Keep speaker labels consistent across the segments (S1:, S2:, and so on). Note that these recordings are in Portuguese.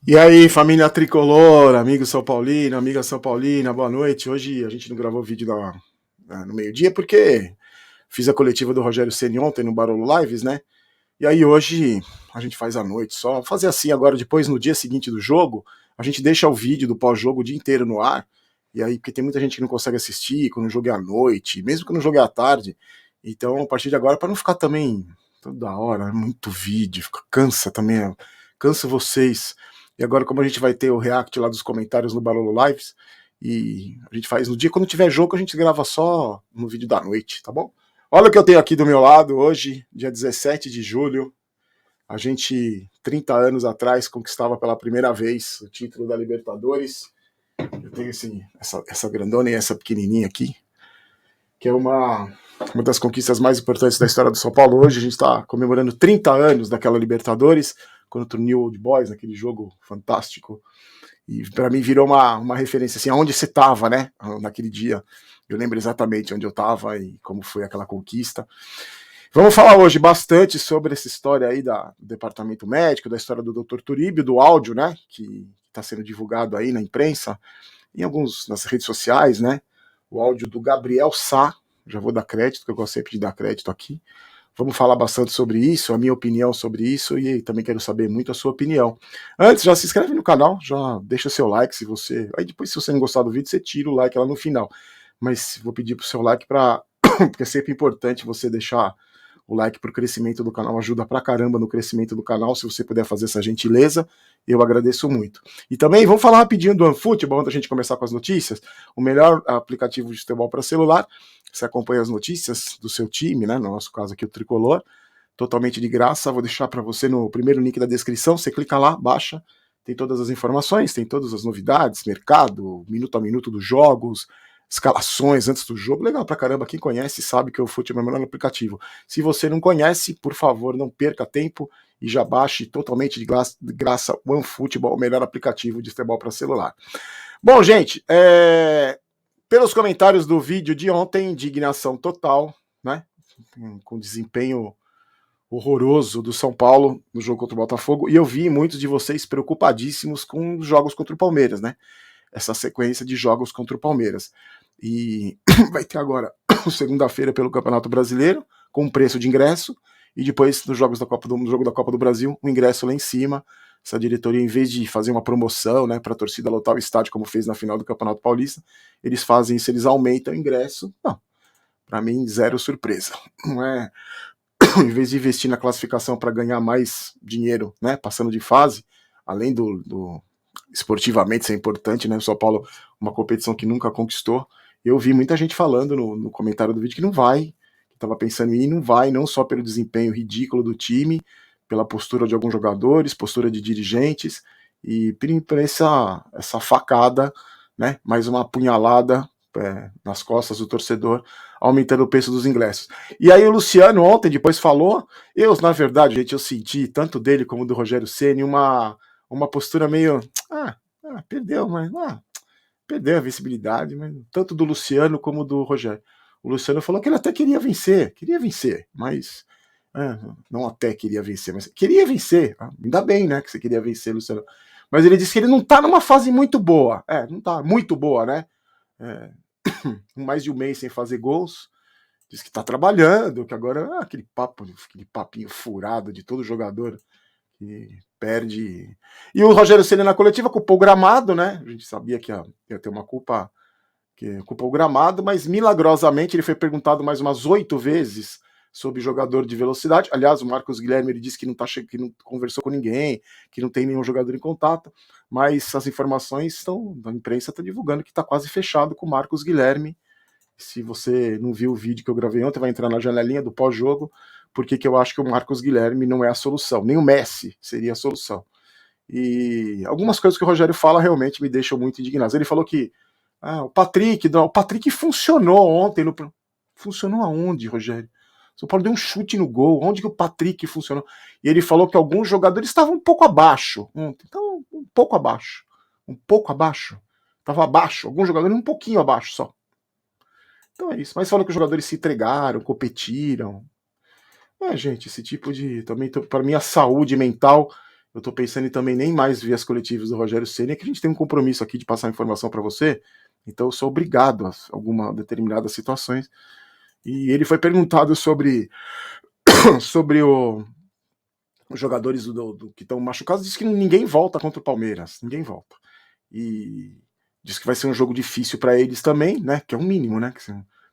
S1: E aí, família tricolor, amigo São Paulino, amiga São Paulina, boa noite. Hoje a gente não gravou vídeo no meio-dia porque fiz a coletiva do Rogério Ceni ontem no Barolo Lives, né? E aí hoje a gente faz à noite só. Vou fazer assim agora, depois no dia seguinte do jogo, a gente deixa o vídeo do pós-jogo o dia inteiro no ar. E aí, porque tem muita gente que não consegue assistir quando o jogo é à noite, mesmo quando o jogo é à tarde. Então, a partir de agora, para não ficar também toda hora, muito vídeo, cansa também, cansa vocês. E agora, como a gente vai ter o react lá dos comentários no Barolo Lives, e a gente faz no dia, quando tiver jogo, a gente grava só no vídeo da noite, tá bom? Olha o que eu tenho aqui do meu lado hoje, dia 17 de julho. A gente, 30 anos atrás, conquistava pela primeira vez o título da Libertadores. Eu tenho assim, essa grandona e essa pequenininha aqui, que é uma das conquistas mais importantes da história do São Paulo. Hoje a gente está comemorando 30 anos daquela Libertadores, contra o New Old Boys, naquele jogo fantástico. E para mim virou uma referência, assim, aonde você estava, né, naquele dia. Eu lembro exatamente onde eu estava e como foi aquela conquista. Vamos falar hoje bastante sobre essa história aí do departamento médico, da história do Dr. Turíbio, do áudio, né, que está sendo divulgado aí na imprensa, em alguns nas redes sociais, né, o áudio do Gabriel Sá, já vou dar crédito, que eu gosto sempre de dar crédito aqui. Vamos falar bastante sobre isso, a minha opinião sobre isso, e também quero saber muito a sua opinião. Antes, já se inscreve no canal, já deixa seu like se você. Aí depois, se você não gostar do vídeo, você tira o like lá no final. Mas vou pedir pro seu like para. Porque é sempre importante você deixar o like para o crescimento do canal, ajuda pra caramba no crescimento do canal. Se você puder fazer essa gentileza, eu agradeço muito. E também vamos falar rapidinho do OneFootball antes da gente começar com as notícias. O melhor aplicativo de futebol para celular. Você acompanha as notícias do seu time, né? No nosso caso aqui, o Tricolor, totalmente de graça. Vou deixar para você no primeiro link da descrição. Você clica lá, baixa, tem todas as informações, tem todas as novidades, mercado, minuto a minuto dos jogos, escalações antes do jogo. Legal pra caramba. Quem conhece sabe que o futebol é o melhor aplicativo. Se você não conhece, por favor, não perca tempo e já baixe totalmente de graça o OneFootball, o melhor aplicativo de futebol para celular. Bom, gente, pelos comentários do vídeo de ontem, indignação total, né? Com desempenho horroroso do São Paulo no jogo contra o Botafogo. E eu vi muitos de vocês preocupadíssimos com os jogos contra o Palmeiras, né? Essa sequência de jogos contra o Palmeiras. E vai ter agora, segunda-feira, pelo Campeonato Brasileiro, com um preço de ingresso, e depois no jogo da Copa do Brasil, o ingresso lá em cima. Essa diretoria, em vez de fazer uma promoção, né, para a torcida lotar o estádio, como fez na final do Campeonato Paulista, eles fazem isso, eles aumentam o ingresso. Não, para mim, zero surpresa. Não é. Em vez de investir na classificação para ganhar mais dinheiro, né, passando de fase, além do esportivamente ser importante, né? O São Paulo, uma competição que nunca conquistou. Eu vi muita gente falando no comentário do vídeo que não vai, que estava pensando em ir, não vai, não só pelo desempenho ridículo do time, pela postura de alguns jogadores, postura de dirigentes, e por essa facada, né? Mais uma apunhalada nas costas do torcedor, aumentando o preço dos ingressos. E aí o Luciano ontem depois falou, na verdade, gente, eu senti, tanto dele como do Rogério Ceni, uma postura meio. Perdeu, mas. Perdeu a visibilidade, mas tanto do Luciano como do Rogério. O Luciano falou que ele até queria vencer, mas. Não até queria vencer, mas queria vencer. Ainda bem, né, que você queria vencer, Luciano. Mas ele disse que ele não tá numa fase muito boa. Não tá muito boa, né? Mais de um mês sem fazer gols. Diz que tá trabalhando, que agora aquele papinho furado de todo jogador que perde. E o Rogério Ceni na coletiva culpou o gramado, né? A gente sabia que ia ter uma culpa, que culpou o gramado, mas milagrosamente ele foi perguntado mais umas 8 vezes sobre jogador de velocidade. Aliás, o Marcos Guilherme ele disse que que não conversou com ninguém, que não tem nenhum jogador em contato, mas as informações estão, a imprensa está divulgando que está quase fechado com o Marcos Guilherme. Se você não viu o vídeo que eu gravei ontem, vai entrar na janelinha do pós-jogo, porque que eu acho que o Marcos Guilherme não é a solução, nem o Messi seria a solução. E algumas coisas que o Rogério fala realmente me deixam muito indignado. Ele falou que o Patrick funcionou ontem. Funcionou aonde, Rogério? O São Paulo deu um chute no gol. Onde que o Patrick funcionou? E ele falou que alguns jogadores estavam um pouco abaixo ontem. Então, um pouco abaixo. Um pouco abaixo. Estava abaixo. Alguns jogadores um pouquinho abaixo só. Então é isso. Mas falou que os jogadores se entregaram, competiram. Gente, esse tipo de. Também, para mim, a saúde mental. eu tô pensando em também nem mais ver as coletivas do Rogério Ceni, que a gente tem um compromisso aqui de passar informação para você, então eu sou obrigado a algumas determinadas situações. E ele foi perguntado sobre, sobre os jogadores que estão machucados, diz que ninguém volta contra o Palmeiras, ninguém volta. E diz que vai ser um jogo difícil para eles também, né? Que é um mínimo, né? Que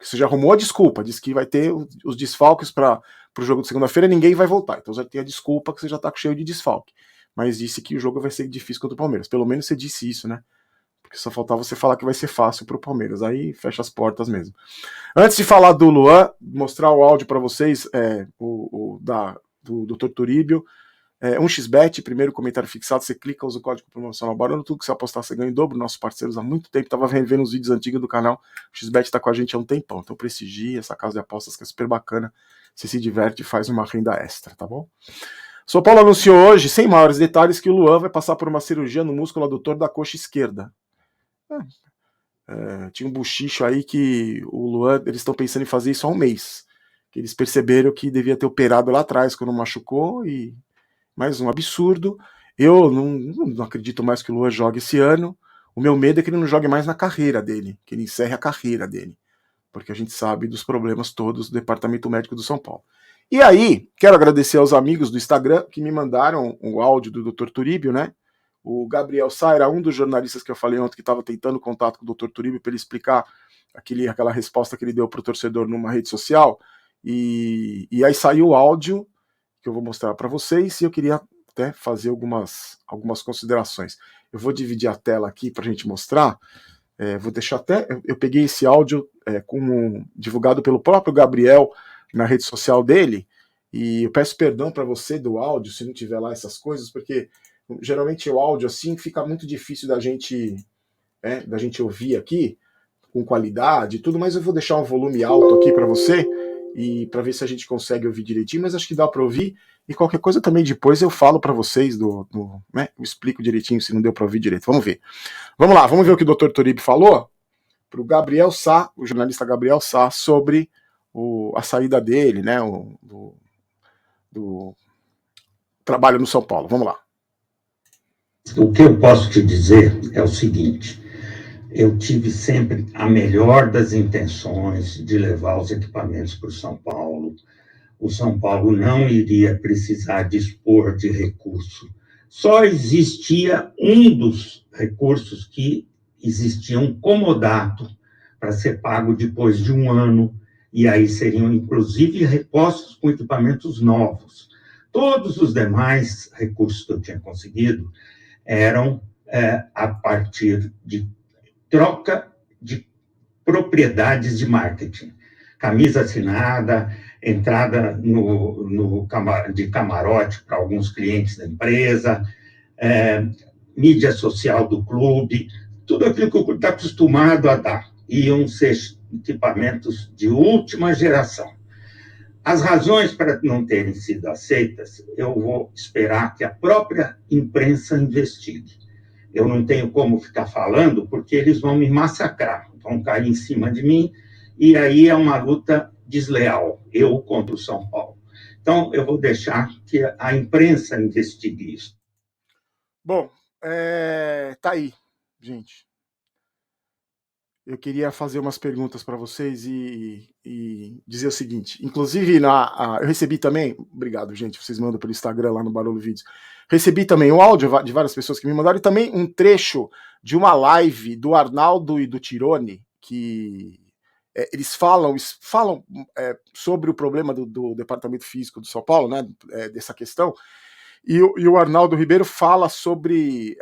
S1: você já arrumou a desculpa, diz que vai ter os desfalques para o jogo de segunda-feira, ninguém vai voltar. Então já tem a desculpa que você já está cheio de desfalque. Mas disse que o jogo vai ser difícil contra o Palmeiras. Pelo menos você disse isso, né? Porque só faltava você falar que vai ser fácil pro Palmeiras. Aí fecha as portas mesmo. Antes de falar do Luan, mostrar o áudio para vocês, do Dr. Turíbio. 1xBet, primeiro comentário fixado, você clica, usa o código promocional Barano, tudo que você apostar você ganha em dobro, nossos parceiros há muito tempo, tava vendo os vídeos antigos do canal, o xBet tá com a gente há um tempão, então prestigie essa casa de apostas que é super bacana, você se diverte e faz uma renda extra, tá bom? São Paulo anunciou hoje, sem maiores detalhes, que o Luan vai passar por uma cirurgia no músculo adutor da coxa esquerda. Tinha um buchicho aí que o Luan, eles estão pensando em fazer isso há um mês, que eles perceberam que devia ter operado lá atrás quando machucou e mais um absurdo. Eu não acredito mais que o Luan jogue esse ano. O meu medo é que ele não jogue mais na carreira dele, que ele encerre a carreira dele, porque a gente sabe dos problemas todos do Departamento Médico do São Paulo. E aí, quero agradecer aos amigos do Instagram que me mandaram o áudio do Dr. Turíbio, né? O Gabriel Sá era um dos jornalistas que eu falei ontem que estava tentando contato com o Dr. Turíbio para ele explicar aquela resposta que ele deu para o torcedor numa rede social. E aí saiu o áudio que eu vou mostrar para vocês e eu queria até fazer algumas considerações. Eu vou dividir a tela aqui para a gente mostrar. Vou deixar até. Eu peguei esse áudio divulgado pelo próprio Gabriel na rede social dele. E eu peço perdão para você do áudio, se não tiver lá essas coisas, porque geralmente o áudio assim fica muito difícil da gente ouvir aqui com qualidade e tudo, mas eu vou deixar um volume alto aqui para você e para ver se a gente consegue ouvir direitinho, mas acho que dá para ouvir e qualquer coisa também depois eu falo para vocês né, eu explico direitinho se não deu para ouvir direito. Vamos ver. Vamos lá, vamos ver o que o Dr. Turíbio falou para o Gabriel Sá, o jornalista Gabriel Sá, sobre a saída dele, né, do trabalho no São Paulo. Vamos lá.
S2: O que eu posso te dizer é o seguinte: eu tive sempre a melhor das intenções de levar os equipamentos para o São Paulo. O São Paulo não iria precisar dispor de recurso. Só existia um dos recursos que existia um comodato para ser pago depois de um ano, e aí seriam, inclusive, repostos com equipamentos novos. Todos os demais recursos que eu tinha conseguido eram a partir de troca de propriedades de marketing. Camisa assinada, entrada de camarote para alguns clientes da empresa, mídia social do clube, tudo aquilo que o clube está acostumado a dar. Iam ser equipamentos de última geração. As razões para não terem sido aceitas, eu vou esperar que a própria imprensa investigue. Eu não tenho como ficar falando, porque eles vão me massacrar, vão cair em cima de mim, e aí é uma luta desleal, eu contra o São Paulo. Então, eu vou deixar que a imprensa investigue isso.
S1: Bom, tá aí, gente. Eu queria fazer umas perguntas para vocês e dizer o seguinte. Inclusive, eu recebi também. Obrigado, gente. Vocês mandam pelo Instagram lá no Barulho Vídeos. Recebi também o áudio de várias pessoas que me mandaram e também um trecho de uma live do Arnaldo e do Tirone, que eles falam sobre o problema do Departamento Físico do São Paulo, né? Dessa questão. E o Arnaldo Ribeiro fala sobre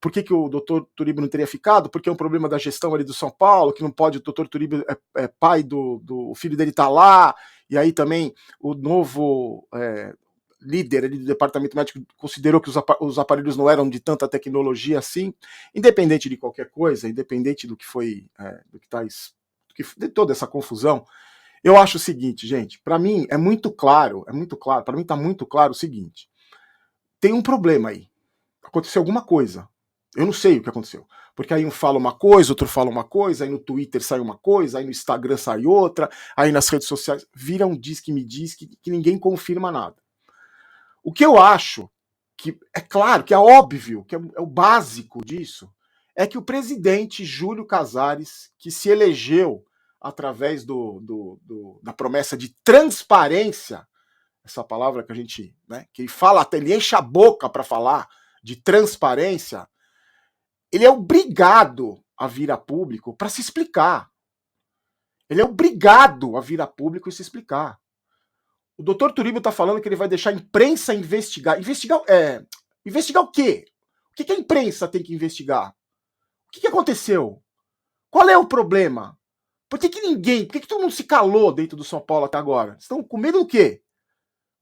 S1: por que o doutor Turíbio não teria ficado, porque é um problema da gestão ali do São Paulo, que não pode, o doutor Turíbio é pai o filho dele tá lá, e aí também o novo líder ali do departamento médico considerou que os aparelhos não eram de tanta tecnologia assim, independente de qualquer coisa, independente do que foi, de toda essa confusão. Eu acho o seguinte, gente, para mim é muito claro, para mim tá muito claro o seguinte: tem um problema aí. Aconteceu alguma coisa. Eu não sei o que aconteceu. Porque aí um fala uma coisa, outro fala uma coisa, aí no Twitter sai uma coisa, aí no Instagram sai outra, aí nas redes sociais vira um diz que me diz que ninguém confirma nada. O que eu acho que é claro, que é óbvio, que é o básico disso, é que o presidente Júlio Casares, que se elegeu através da promessa de transparência, essa palavra que a gente, né, que ele fala até, ele enche a boca para falar de transparência, ele é obrigado a vir a público para se explicar. Ele é obrigado a vir a público e se explicar. O doutor Turíbio está falando que ele vai deixar a imprensa investigar. Investigar o quê? O que a imprensa tem que investigar? O que aconteceu? Qual é o problema? Por que todo mundo se calou dentro do São Paulo até agora? Estão com medo do quê?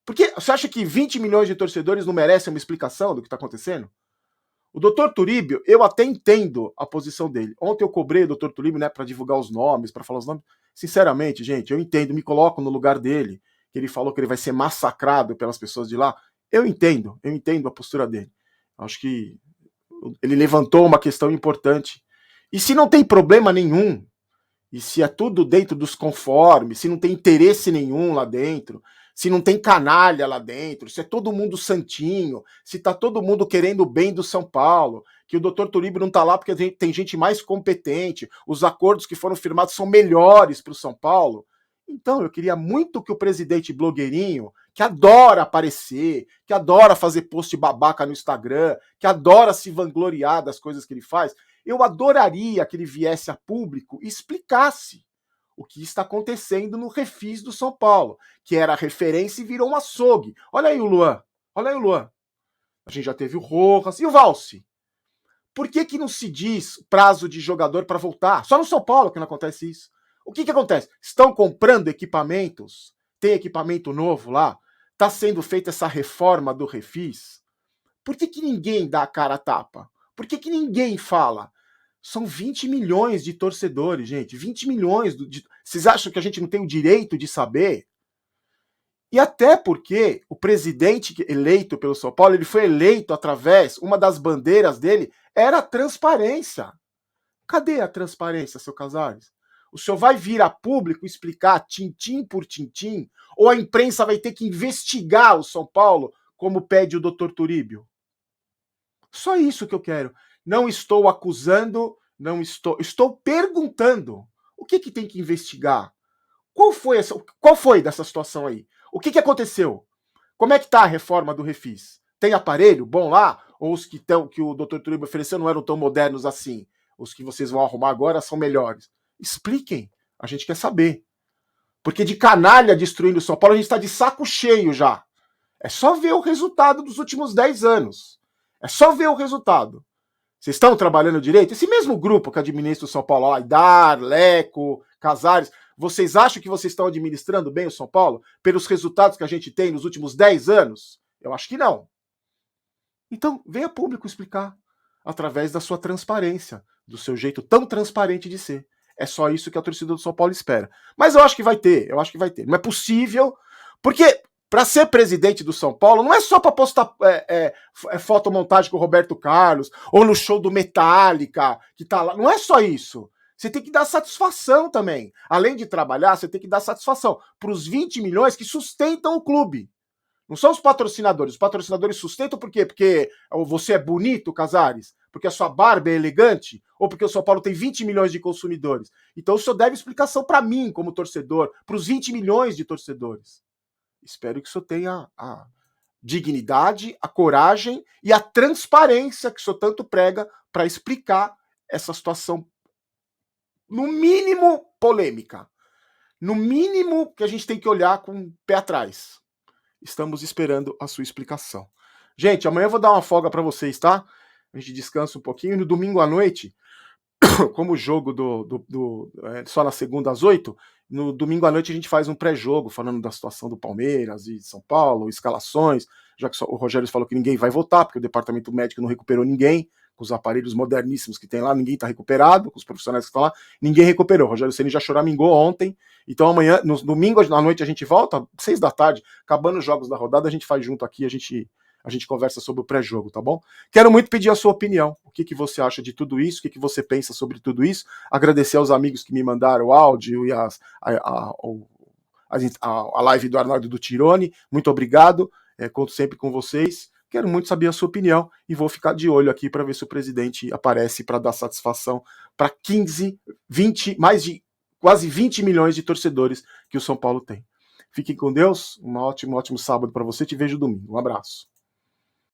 S1: Porque você acha que 20 milhões de torcedores não merecem uma explicação do que está acontecendo? O doutor Turíbio, eu até entendo a posição dele. Ontem eu cobrei o doutor Turíbio, né, para divulgar os nomes, para falar os nomes. Sinceramente, gente, eu entendo, me coloco no lugar dele, que ele falou que ele vai ser massacrado pelas pessoas de lá. Eu entendo a postura dele. Acho que ele levantou uma questão importante. E se não tem problema nenhum, e se é tudo dentro dos conformes, se não tem interesse nenhum lá dentro, se não tem canalha lá dentro, se é todo mundo santinho, se tá todo mundo querendo o bem do São Paulo, que o doutor Turíbio não tá lá porque tem gente mais competente, os acordos que foram firmados são melhores para o São Paulo. Então, eu queria muito que o presidente blogueirinho, que adora aparecer, que adora fazer post babaca no Instagram, que adora se vangloriar das coisas que ele faz, eu adoraria que ele viesse a público e explicasse o que está acontecendo no Refis do São Paulo, que era referência e virou um açougue. Olha aí o Luan. Olha aí o Luan. A gente já teve o Rojas e o Valse. Por que não se diz prazo de jogador para voltar? Só no São Paulo que não acontece isso. O que acontece? Estão comprando equipamentos? Tem equipamento novo lá? Está sendo feita essa reforma do Refis? Por que ninguém dá a cara a tapa? Por que ninguém fala? São 20 milhões de torcedores, gente. 20 milhões. Vocês acham que a gente não tem o direito de saber? E até porque o presidente eleito pelo São Paulo, ele foi eleito através, uma das bandeiras dele era a transparência. Cadê a transparência, seu Casares? O senhor vai vir a público explicar tintim por tintim? Ou a imprensa vai ter que investigar o São Paulo, como pede o doutor Turíbio? Só isso que eu quero. Não estou acusando, estou perguntando. O que tem que investigar? Qual foi dessa situação aí? O que aconteceu? Como é que tá a reforma do Refis? Tem aparelho bom lá? Ou os que o Dr. Turíbio ofereceu não eram tão modernos assim? Os que vocês vão arrumar agora são melhores. Expliquem. A gente quer saber. Porque de canalha destruindo o São Paulo, a gente está de saco cheio já. É só ver o resultado dos últimos 10 anos. É só ver o resultado. Vocês estão trabalhando direito? Esse mesmo grupo que administra o São Paulo, Aidar, Leco, Casares, vocês acham que vocês estão administrando bem o São Paulo pelos resultados que a gente tem nos últimos 10 anos? Eu acho que não. Então, venha público explicar através da sua transparência, do seu jeito tão transparente de ser. É só isso que a torcida do São Paulo espera. Mas eu acho que vai ter. Não é possível, porque para ser presidente do São Paulo, não é só para postar fotomontagem com o Roberto Carlos, ou no show do Metallica, que tá lá. Não é só isso. Você tem que dar satisfação também. Além de trabalhar, você tem que dar satisfação para os 20 milhões que sustentam o clube. Não são os patrocinadores. Os patrocinadores sustentam por quê? Porque você é bonito, Casares? Porque a sua barba é elegante? Ou porque o São Paulo tem 20 milhões de consumidores? Então o senhor deve explicação para mim, como torcedor, para os 20 milhões de torcedores. Espero que o senhor tenha a dignidade, a coragem e a transparência que o senhor tanto prega para explicar essa situação, no mínimo, polêmica. No mínimo, que a gente tem que olhar com o pé atrás. Estamos esperando a sua explicação. Gente, amanhã eu vou dar uma folga para vocês, tá? A gente descansa um pouquinho. No domingo à noite, como o jogo só na segunda às 8, no domingo à noite a gente faz um pré-jogo falando da situação do Palmeiras e de São Paulo, escalações, já que o Rogério falou que ninguém vai votar, porque o departamento médico não recuperou ninguém, com os aparelhos moderníssimos que tem lá, ninguém está recuperado, com os profissionais que estão lá, ninguém recuperou. O Rogério Ceni já choramingou ontem, então amanhã, no domingo à noite a gente volta, 6 da tarde, acabando os jogos da rodada, a gente faz junto aqui, a gente conversa sobre o pré-jogo, tá bom? Quero muito pedir a sua opinião. O que você acha de tudo isso? O que você pensa sobre tudo isso? Agradecer aos amigos que me mandaram o áudio e a live do Arnaldo do Tirone. Muito obrigado. Conto sempre com vocês. Quero muito saber a sua opinião e vou ficar de olho aqui para ver se o presidente aparece para dar satisfação para 15, 20, mais de quase 20 milhões de torcedores que o São Paulo tem. Fiquem com Deus, um ótimo sábado para você, te vejo domingo. Um abraço.